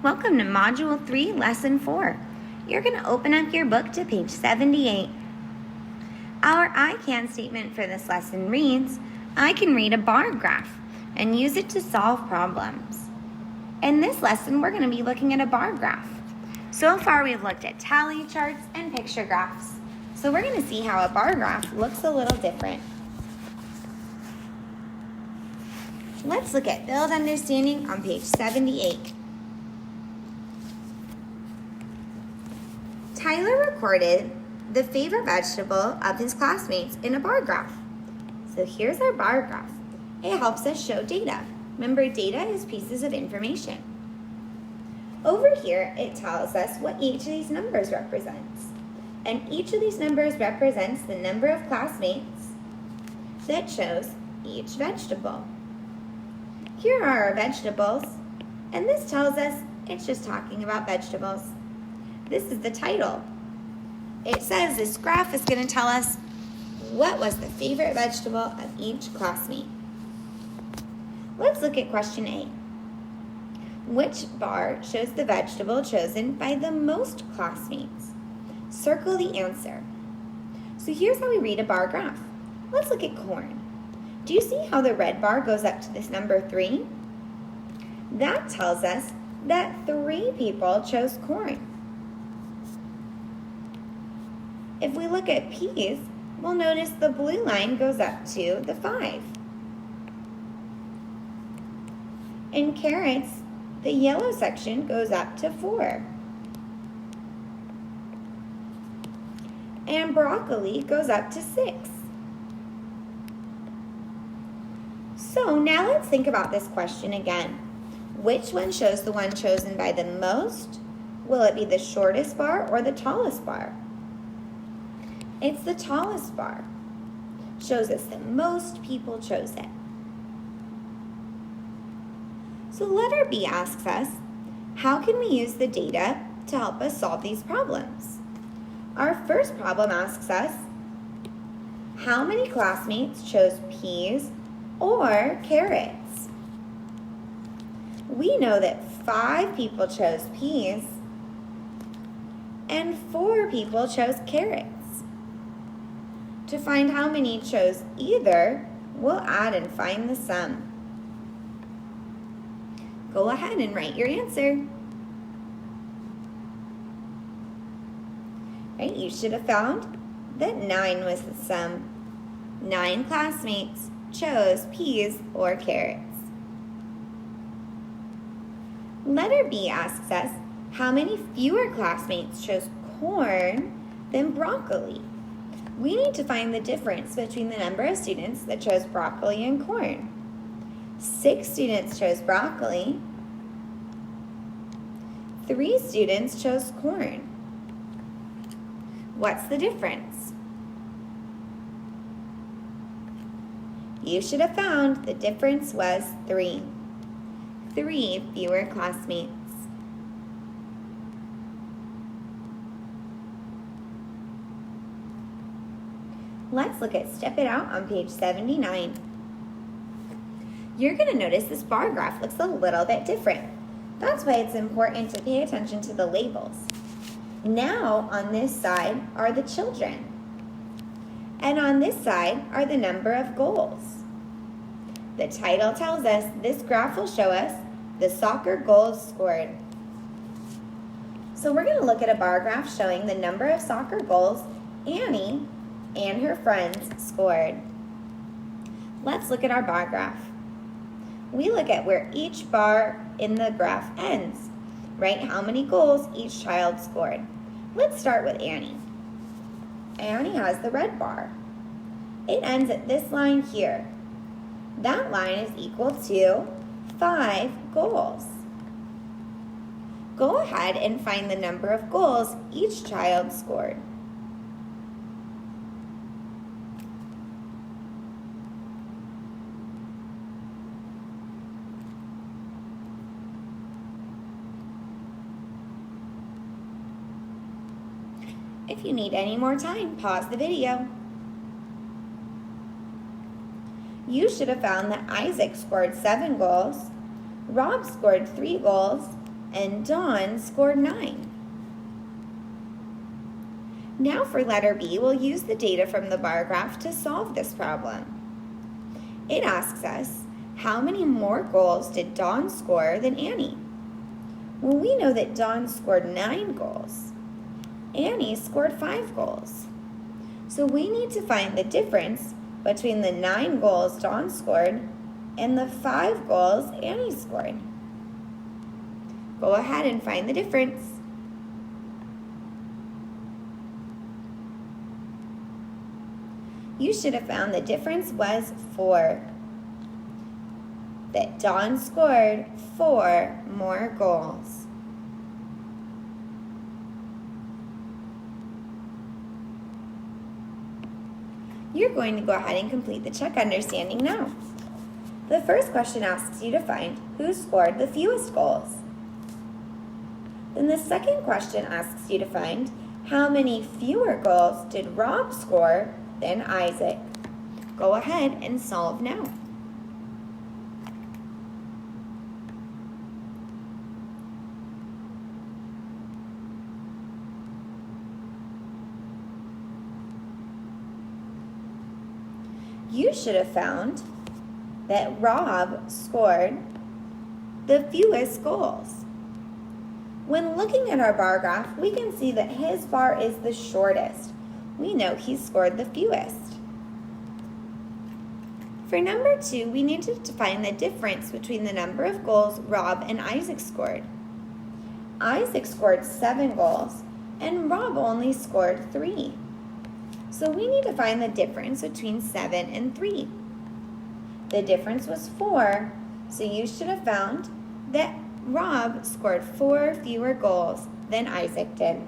Welcome to Module 3, Lesson 4. You're going to open up your book to page 78. Our I can statement for this lesson reads, I can read a bar graph and use it to solve problems. In this lesson, we're going to be looking at a bar graph. So far, we've looked at tally charts and picture graphs. So we're going to see how a bar graph looks a little different. Let's look at Build Understanding on page 78. Tyler recorded the favorite vegetable of his classmates in a bar graph. So here's our bar graph. It helps us show data. Remember, data is pieces of information. Over here, it tells us what each of these numbers represents. And each of these numbers represents the number of classmates that chose each vegetable. Here are our vegetables, and this tells us it's just talking about vegetables. This is the title. It says this graph is going to tell us what was the favorite vegetable of each classmate. Let's look at question A. Which bar shows the vegetable chosen by the most classmates? Circle the answer. So here's how we read a bar graph. Let's look at corn. Do you see how the red bar goes up to this number 3? That tells us that 3 people chose corn. If we look at peas, we'll notice the blue line goes up to the 5. In carrots, the yellow section goes up to 4. And broccoli goes up to 6. So now let's think about this question again. Which one shows the one chosen by the most? Will it be the shortest bar or the tallest bar? It's the tallest bar. Shows us that most people chose it. So letter B asks us, how can we use the data to help us solve these problems? Our first problem asks us, how many classmates chose peas or carrots? We know that 5 people chose peas and 4 people chose carrots. To find how many chose either, we'll add and find the sum. Go ahead and write your answer. Right, you should have found that 9 was the sum. 9 classmates chose peas or carrots. Letter B asks us, how many fewer classmates chose corn than broccoli? We need to find the difference between the number of students that chose broccoli and corn. 6 students chose broccoli. 3 students chose corn. What's the difference? You should have found the difference was 3. 3 fewer classmates. Let's look at Step It Out on page 79. You're going to notice this bar graph looks a little bit different. That's why it's important to pay attention to the labels. Now on this side are the children. And on this side are the number of goals. The title tells us this graph will show us the soccer goals scored. So we're going to look at a bar graph showing the number of soccer goals Annie and her friends scored. Let's look at our bar graph. We look at where each bar in the graph ends, right? How many goals each child scored. Let's start with Annie. Annie has the red bar. It ends at this line here. That line is equal to 5 goals. Go ahead and find the number of goals each child scored. If you need any more time, pause the video. You should have found that Isaac scored 7 goals, Rob scored 3 goals, and Dawn scored 9. Now for letter B, we'll use the data from the bar graph to solve this problem. It asks us, how many more goals did Dawn score than Annie? Well, we know that Dawn scored 9 goals. Annie scored 5 goals. So we need to find the difference between the 9 goals Dawn scored and the 5 goals Annie scored. Go ahead and find the difference. You should have found the difference was 4. That Dawn scored 4 more goals. You're going to go ahead and complete the check understanding now. The first question asks you to find who scored the fewest goals. Then the second question asks you to find how many fewer goals did Rob score than Isaac. Go ahead and solve now. You should have found that Rob scored the fewest goals. When looking at our bar graph, we can see that his bar is the shortest. We know he scored the fewest. For number 2, we needed to find the difference between the number of goals Rob and Isaac scored. Isaac scored 7 goals, and Rob only scored 3. So we need to find the difference between 7 and 3. The difference was 4, so you should have found that Rob scored 4 fewer goals than Isaac did.